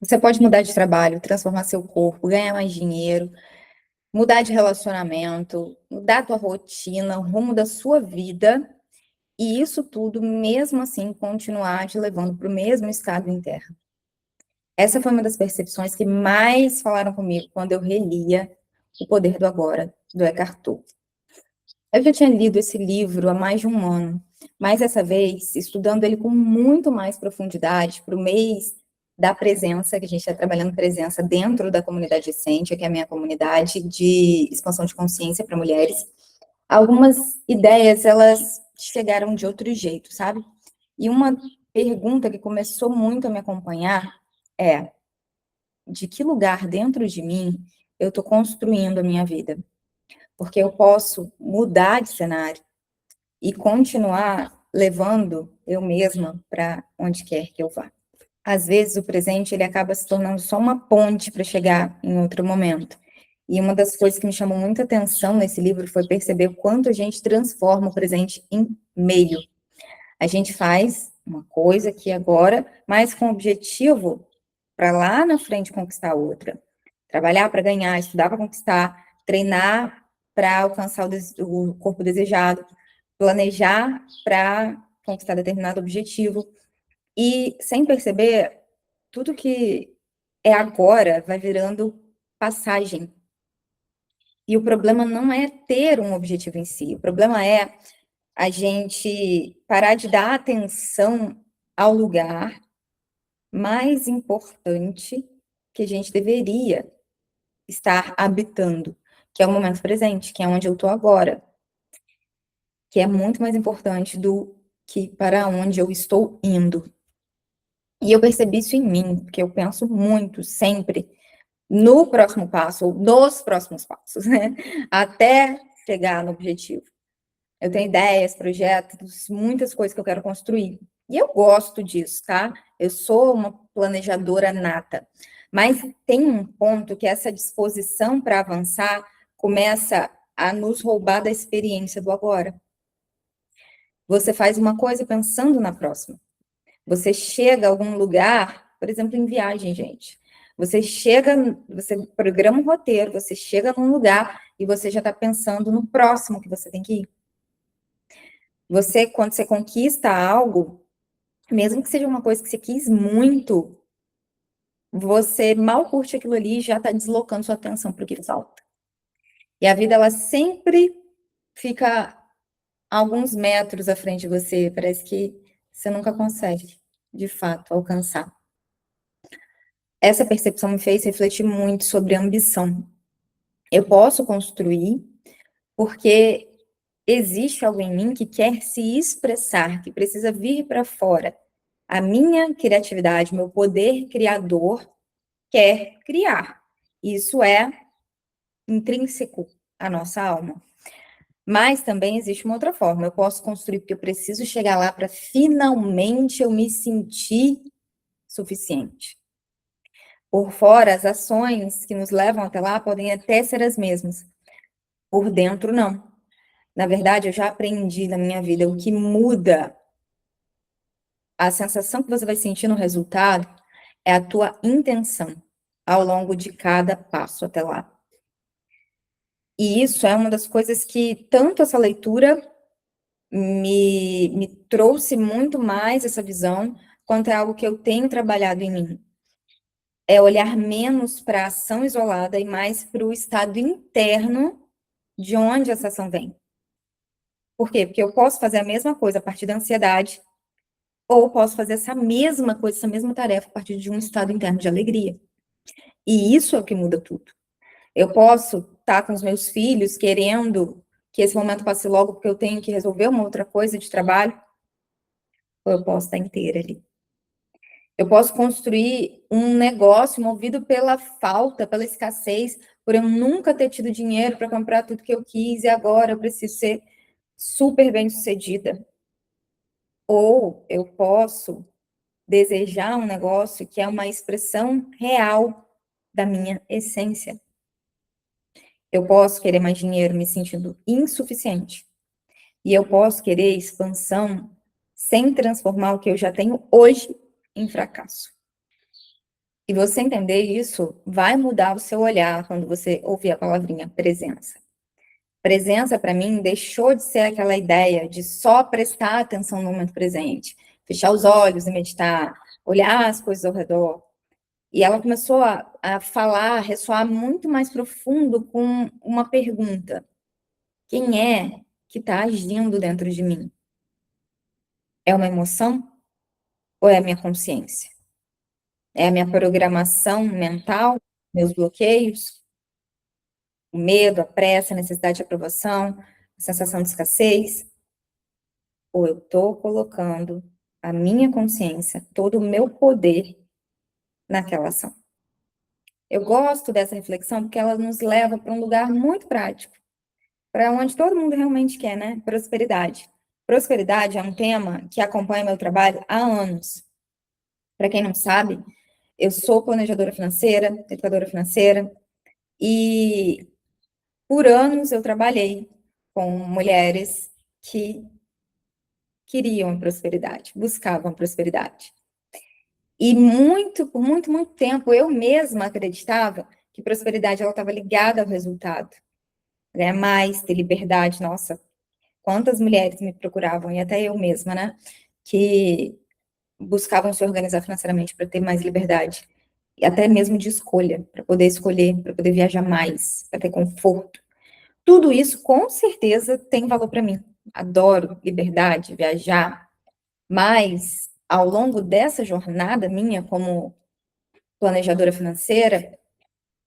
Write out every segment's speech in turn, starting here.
Você pode mudar de trabalho, transformar seu corpo, ganhar mais dinheiro, mudar de relacionamento, mudar a tua rotina, o rumo da sua vida, e isso tudo, mesmo assim, continuar te levando para o mesmo estado interno. Essa foi uma das percepções que mais falaram comigo quando eu relia O Poder do Agora, do Eckhart Tolle. Eu já tinha lido esse livro há mais de um ano, mas dessa vez, estudando ele com muito mais profundidade, para o mês da presença, que a gente está trabalhando presença dentro da comunidade Essência, que é a minha comunidade de expansão de consciência para mulheres, algumas ideias, elas chegaram de outro jeito, sabe? E uma pergunta que começou muito a me acompanhar é: de que lugar dentro de mim eu estou construindo a minha vida? Porque eu posso mudar de cenário e continuar levando eu mesma para onde quer que eu vá. Às vezes o presente ele acaba se tornando só uma ponte para chegar em outro momento. E uma das coisas que me chamou muita atenção nesse livro foi perceber o quanto a gente transforma o presente em meio. A gente faz uma coisa aqui agora, mas com o objetivo para lá na frente conquistar outra. Trabalhar para ganhar, estudar para conquistar, treinar para alcançar o corpo desejado, planejar para conquistar determinado objetivo. E, sem perceber, tudo que é agora vai virando passagem. E o problema não é ter um objetivo em si, o problema é a gente parar de dar atenção ao lugar mais importante que a gente deveria estar habitando, que é o momento presente, que é onde eu estou agora, que é muito mais importante do que para onde eu estou indo. E eu percebi isso em mim, porque eu penso muito, sempre, no próximo passo, ou nos próximos passos, né? Até chegar no objetivo. Eu tenho ideias, projetos, muitas coisas que eu quero construir. E eu gosto disso, tá? Eu sou uma planejadora nata. Mas tem um ponto que essa disposição para avançar começa a nos roubar da experiência do agora. Você faz uma coisa pensando na próxima. Você chega a algum lugar, por exemplo, em viagem, gente. Você chega, você programa um roteiro, você chega num lugar e você já está pensando no próximo que você tem que ir. Você, quando você conquista algo, mesmo que seja uma coisa que você quis muito, você mal curte aquilo ali e já está deslocando sua atenção para o que falta. E a vida, ela sempre fica alguns metros à frente de você, parece que você nunca consegue, de fato, alcançar. Essa percepção me fez refletir muito sobre ambição. Eu posso construir porque existe algo em mim que quer se expressar, que precisa vir para fora. A minha criatividade, meu poder criador quer criar. Isso é intrínseco à nossa alma. Mas também existe uma outra forma. Eu posso construir porque eu preciso chegar lá para finalmente eu me sentir suficiente. Por fora, as ações que nos levam até lá podem até ser as mesmas. Por dentro, não. Na verdade, eu já aprendi na minha vida o que muda a sensação que você vai sentir no resultado é a tua intenção ao longo de cada passo até lá. E isso é uma das coisas que tanto essa leitura me trouxe muito mais essa visão, quanto é algo que eu tenho trabalhado em mim. É olhar menos para a ação isolada e mais para o estado interno de onde essa ação vem. Por quê? Porque eu posso fazer a mesma coisa a partir da ansiedade, ou posso fazer essa mesma coisa, essa mesma tarefa a partir de um estado interno de alegria. E isso é o que muda tudo. Eu posso estar com os meus filhos querendo que esse momento passe logo porque eu tenho que resolver uma outra coisa de trabalho, ou eu posso estar inteira ali. Eu posso construir um negócio movido pela falta, pela escassez, por eu nunca ter tido dinheiro para comprar tudo que eu quis e agora eu preciso ser super bem-sucedida. Ou eu posso desejar um negócio que é uma expressão real da minha essência. Eu posso querer mais dinheiro me sentindo insuficiente. E eu posso querer expansão sem transformar o que eu já tenho hoje em fracasso. E você entender isso vai mudar o seu olhar quando você ouvir a palavrinha presença. Presença, para mim, deixou de ser aquela ideia de só prestar atenção no momento presente, fechar os olhos e meditar, olhar as coisas ao redor. E ela começou a falar, a ressoar muito mais profundo com uma pergunta: quem é que está agindo dentro de mim? É uma emoção ou é a minha consciência? É a minha programação mental, meus bloqueios, o medo, a pressa, a necessidade de aprovação, a sensação de escassez? Ou eu estou colocando a minha consciência, todo o meu poder naquela ação? Eu gosto dessa reflexão porque ela nos leva para um lugar muito prático, para onde todo mundo realmente quer, né? Prosperidade. Prosperidade é um tema que acompanha meu trabalho há anos. Para quem não sabe, eu sou planejadora financeira, educadora financeira, e por anos eu trabalhei com mulheres que queriam prosperidade, buscavam prosperidade. E por muito tempo, eu mesma acreditava que prosperidade ela estava ligada ao resultado, né? Mais ter liberdade, nossa, quantas mulheres me procuravam, e até eu mesma, né? Que buscavam se organizar financeiramente para ter mais liberdade, e até mesmo de escolha, para poder escolher, para poder viajar mais, para ter conforto. Tudo isso, com certeza, tem valor para mim. Adoro liberdade, viajar, mas ao longo dessa jornada minha como planejadora financeira,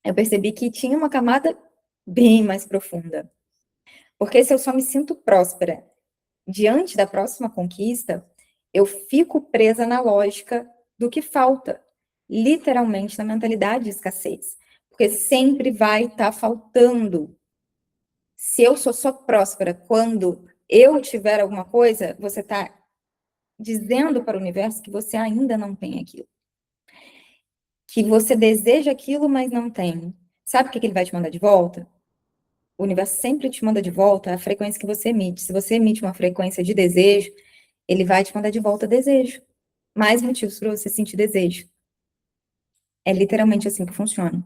eu percebi que tinha uma camada bem mais profunda. Porque se eu só me sinto próspera diante da próxima conquista, eu fico presa na lógica do que falta, literalmente na mentalidade de escassez. Porque sempre vai estar faltando. Se eu sou só próspera quando eu tiver alguma coisa, você está dizendo para o universo que você ainda não tem aquilo. Que você deseja aquilo, mas não tem. Sabe o que ele vai te mandar de volta? O universo sempre te manda de volta a frequência que você emite. Se você emite uma frequência de desejo, ele vai te mandar de volta desejo. Mais motivos para você sentir desejo. É literalmente assim que funciona.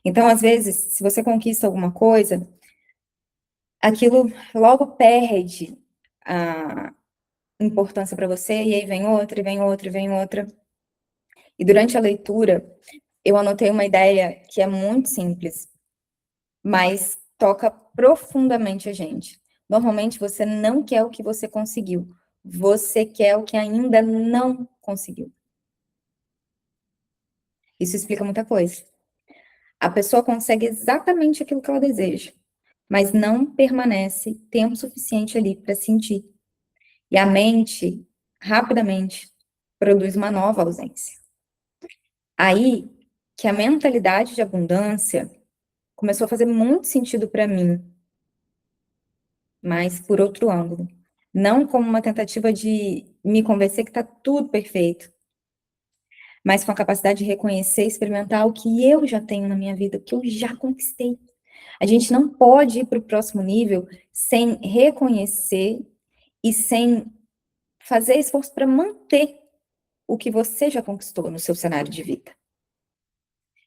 Então, às vezes, se você conquista alguma coisa, aquilo logo perde a importância para você, e aí vem outra, e vem outra, e vem outra. E durante a leitura, eu anotei uma ideia que é muito simples, mas toca profundamente a gente. Normalmente você não quer o que você conseguiu, você quer o que ainda não conseguiu. Isso explica muita coisa. A pessoa consegue exatamente aquilo que ela deseja, mas não permanece tempo suficiente ali para sentir. E a mente, rapidamente, produz uma nova ausência. Aí que a mentalidade de abundância começou a fazer muito sentido para mim, mas por outro ângulo. Não como uma tentativa de me convencer que está tudo perfeito, mas com a capacidade de reconhecer e experimentar o que eu já tenho na minha vida, o que eu já conquistei. A gente não pode ir para o próximo nível sem reconhecer e sem fazer esforço para manter o que você já conquistou no seu cenário de vida.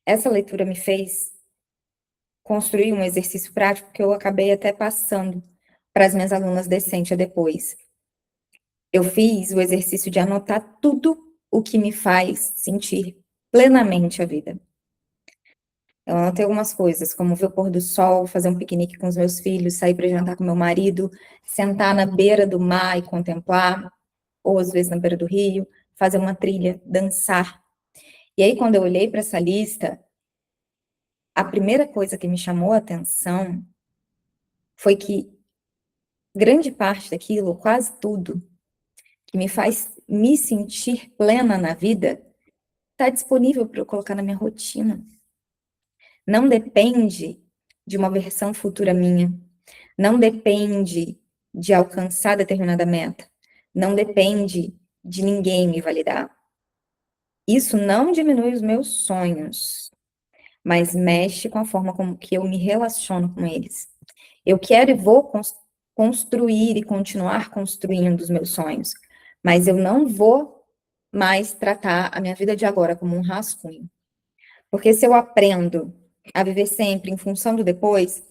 Essa leitura me fez construir um exercício prático que eu acabei até passando para as minhas alunas decente depois. Eu fiz o exercício de anotar tudo o que me faz sentir plenamente a vida. Eu anotei algumas coisas, como ver o pôr do sol, fazer um piquenique com os meus filhos, sair para jantar com meu marido, sentar na beira do mar e contemplar, ou às vezes na beira do rio, fazer uma trilha, dançar. E aí, quando eu olhei para essa lista, a primeira coisa que me chamou a atenção foi que grande parte daquilo, quase tudo, que me faz me sentir plena na vida, está disponível para eu colocar na minha rotina. Não depende de uma versão futura minha. Não depende de alcançar determinada meta. Não depende de ninguém me validar. Isso não diminui os meus sonhos, mas mexe com a forma como que eu me relaciono com eles. Eu quero e vou construir e continuar construindo os meus sonhos, mas eu não vou mais tratar a minha vida de agora como um rascunho. Porque se eu aprendo a viver sempre em função do depois,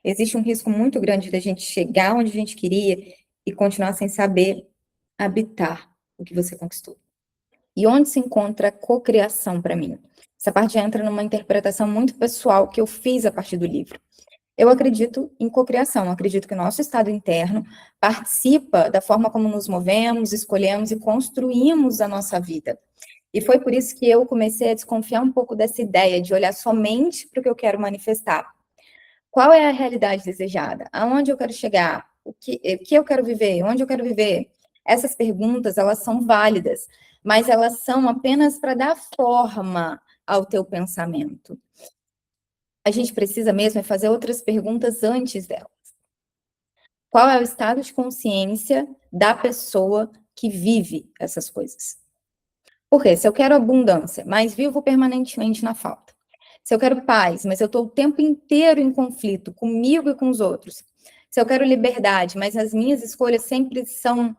existe um risco muito grande da gente chegar onde a gente queria e continuar sem saber habitar o que você conquistou. E onde se encontra a cocriação para mim? Essa parte entra numa interpretação muito pessoal que eu fiz a partir do livro. Eu acredito em cocriação, acredito que o nosso estado interno participa da forma como nos movemos, escolhemos e construímos a nossa vida. E foi por isso que eu comecei a desconfiar um pouco dessa ideia de olhar somente para o que eu quero manifestar. Qual é a realidade desejada? Aonde eu quero chegar? O que eu quero viver? Onde eu quero viver? Essas perguntas, elas são válidas, mas elas são apenas para dar forma ao teu pensamento. A gente precisa mesmo é fazer outras perguntas antes delas. Qual é o estado de consciência da pessoa que vive essas coisas? Porque se eu quero abundância, mas vivo permanentemente na falta. Se eu quero paz, mas eu estou o tempo inteiro em conflito comigo e com os outros. Se eu quero liberdade, mas as minhas escolhas sempre são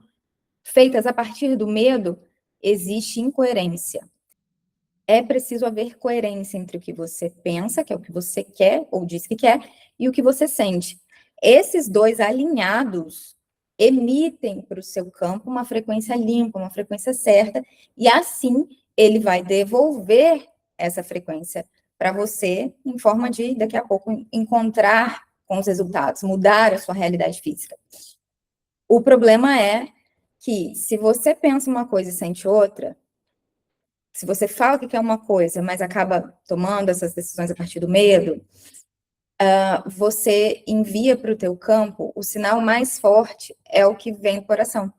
feitas a partir do medo, existe incoerência. É preciso haver coerência entre o que você pensa, que é o que você quer ou diz que quer, e o que você sente. Esses dois alinhados emitem para o seu campo uma frequência limpa, uma frequência certa, e assim ele vai devolver essa frequência para você em forma de, daqui a pouco, encontrar com os resultados, mudar a sua realidade física. O problema é que se você pensa uma coisa e sente outra, se você fala que quer uma coisa, mas acaba tomando essas decisões a partir do medo, você envia para o teu campo, o sinal mais forte é o que vem do coração.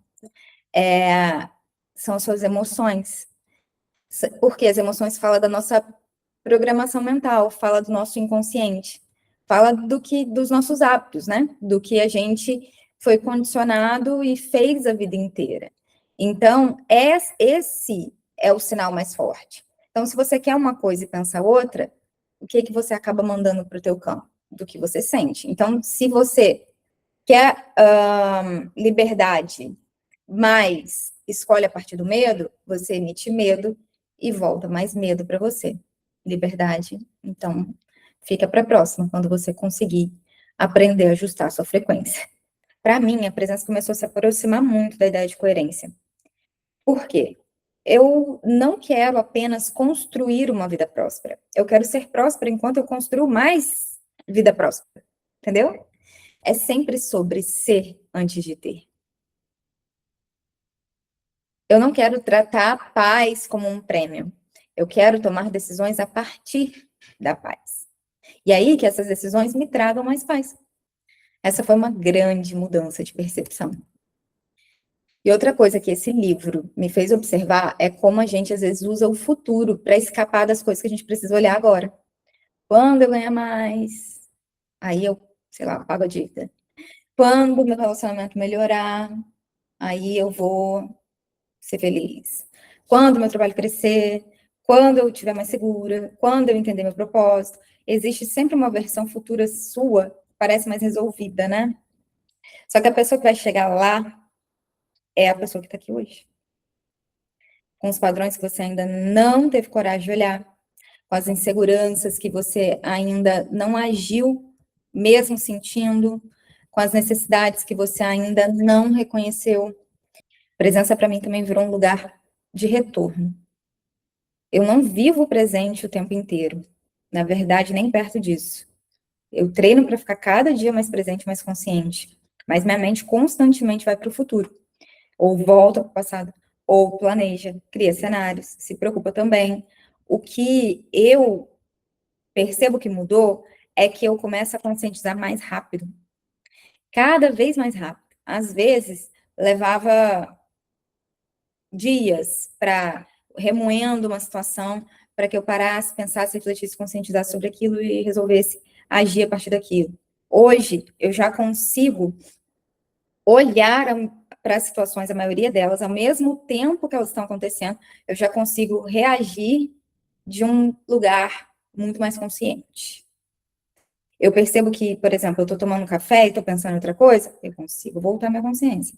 São as suas emoções. Porque as emoções falam da nossa programação mental, fala do nosso inconsciente, fala dos nossos hábitos, né? Do que a gente foi condicionado e fez a vida inteira. Então, esse é o sinal mais forte. Então, se você quer uma coisa e pensa outra, o que você acaba mandando para o teu campo? Do que você sente. Então, se você quer liberdade, mas escolhe a partir do medo, você emite medo e volta mais medo para você. Liberdade, então, fica para a próxima, quando você conseguir aprender a ajustar a sua frequência. Para mim, a presença começou a se aproximar muito da ideia de coerência. Por quê? Eu não quero apenas construir uma vida próspera. Eu quero ser próspera enquanto eu construo mais vida próspera. Entendeu? É sempre sobre ser antes de ter. Eu não quero tratar a paz como um prêmio. Eu quero tomar decisões a partir da paz. E aí que essas decisões me tragam mais paz. Essa foi uma grande mudança de percepção. E outra coisa que esse livro me fez observar é como a gente às vezes usa o futuro para escapar das coisas que a gente precisa olhar agora. Quando eu ganhar mais, aí eu, sei lá, pago a dívida. Quando o meu relacionamento melhorar, aí eu vou ser feliz. Quando o meu trabalho crescer, quando eu estiver mais segura, quando eu entender meu propósito, existe sempre uma versão futura sua, que parece mais resolvida, né? Só que a pessoa que vai chegar lá é a pessoa que está aqui hoje. Com os padrões que você ainda não teve coragem de olhar, com as inseguranças que você ainda não agiu, mesmo sentindo, com as necessidades que você ainda não reconheceu. Presença para mim também virou um lugar de retorno. Eu não vivo o presente o tempo inteiro. Na verdade, nem perto disso. Eu treino para ficar cada dia mais presente, mais consciente. Mas minha mente constantemente vai para o futuro. Ou volta para o passado. Ou planeja, cria cenários, se preocupa também. O que eu percebo que mudou é que eu começo a conscientizar mais rápido. Cada vez mais rápido. Às vezes, levava dias para remoendo uma situação para que eu parasse, pensasse, refletisse, conscientizasse sobre aquilo e resolvesse agir a partir daquilo. Hoje, eu já consigo olhar para as situações, a maioria delas, ao mesmo tempo que elas estão acontecendo, eu já consigo reagir de um lugar muito mais consciente. Eu percebo que, por exemplo, eu estou tomando café e estou pensando em outra coisa, eu consigo voltar à minha consciência.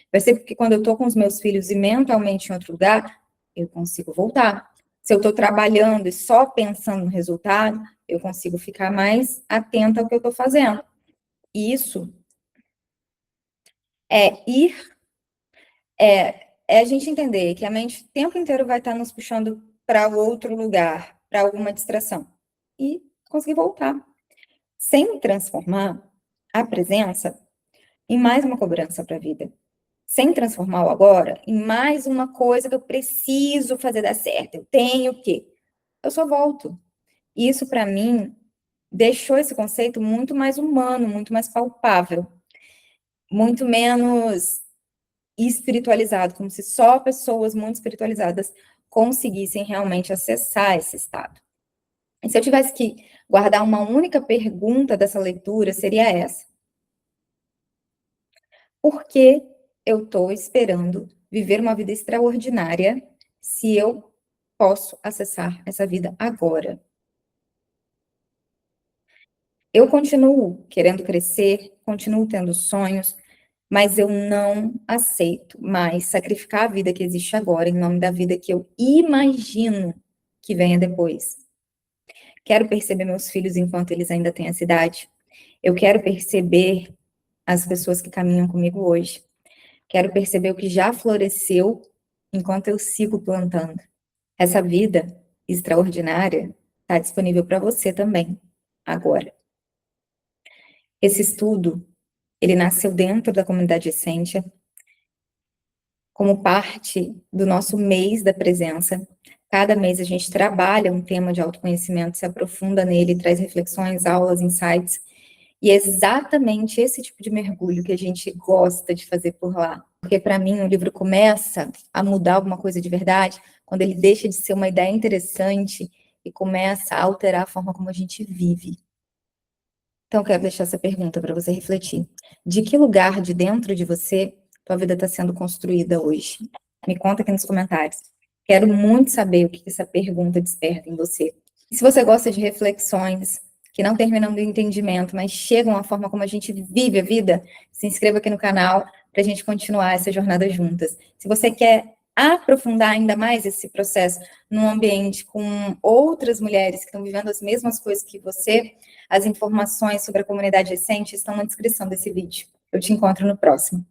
Percebo que quando eu estou com os meus filhos e mentalmente em outro lugar, eu consigo voltar. Se eu estou trabalhando e só pensando no resultado, eu consigo ficar mais atenta ao que eu estou fazendo. Isso é ir, é a gente entender que a mente o tempo inteiro vai estar nos puxando para outro lugar, para alguma distração. E conseguir voltar. Sem transformar a presença em mais uma cobrança para a vida. Sem transformar o agora em mais uma coisa que eu preciso fazer dar certo. Eu tenho que. Eu só volto. Isso, para mim, deixou esse conceito muito mais humano, muito mais palpável, muito menos espiritualizado, como se só pessoas muito espiritualizadas conseguissem realmente acessar esse estado. E se eu tivesse que guardar uma única pergunta dessa leitura, seria essa: por que eu estou esperando viver uma vida extraordinária se eu posso acessar essa vida agora? Eu continuo querendo crescer, continuo tendo sonhos, mas eu não aceito mais sacrificar a vida que existe agora em nome da vida que eu imagino que venha depois. Quero perceber meus filhos enquanto eles ainda têm essa idade. Eu quero perceber as pessoas que caminham comigo hoje. Quero perceber o que já floresceu enquanto eu sigo plantando. Essa vida extraordinária está disponível para você também, agora. Esse estudo, ele nasceu dentro da comunidade Essência, como parte do nosso mês da presença. Cada mês a gente trabalha um tema de autoconhecimento, se aprofunda nele, traz reflexões, aulas, insights. E é exatamente esse tipo de mergulho que a gente gosta de fazer por lá. Porque, para mim, o livro começa a mudar alguma coisa de verdade quando ele deixa de ser uma ideia interessante e começa a alterar a forma como a gente vive. Então, eu quero deixar essa pergunta para você refletir. De que lugar de dentro de você tua vida está sendo construída hoje? Me conta aqui nos comentários. Quero muito saber o que essa pergunta desperta em você. E se você gosta de reflexões que não terminam do entendimento, mas chegam à forma como a gente vive a vida, se inscreva aqui no canal para a gente continuar essa jornada juntas. Se você quer aprofundar ainda mais esse processo num ambiente com outras mulheres que estão vivendo as mesmas coisas que você, as informações sobre a comunidade Essência estão na descrição desse vídeo. Eu te encontro no próximo.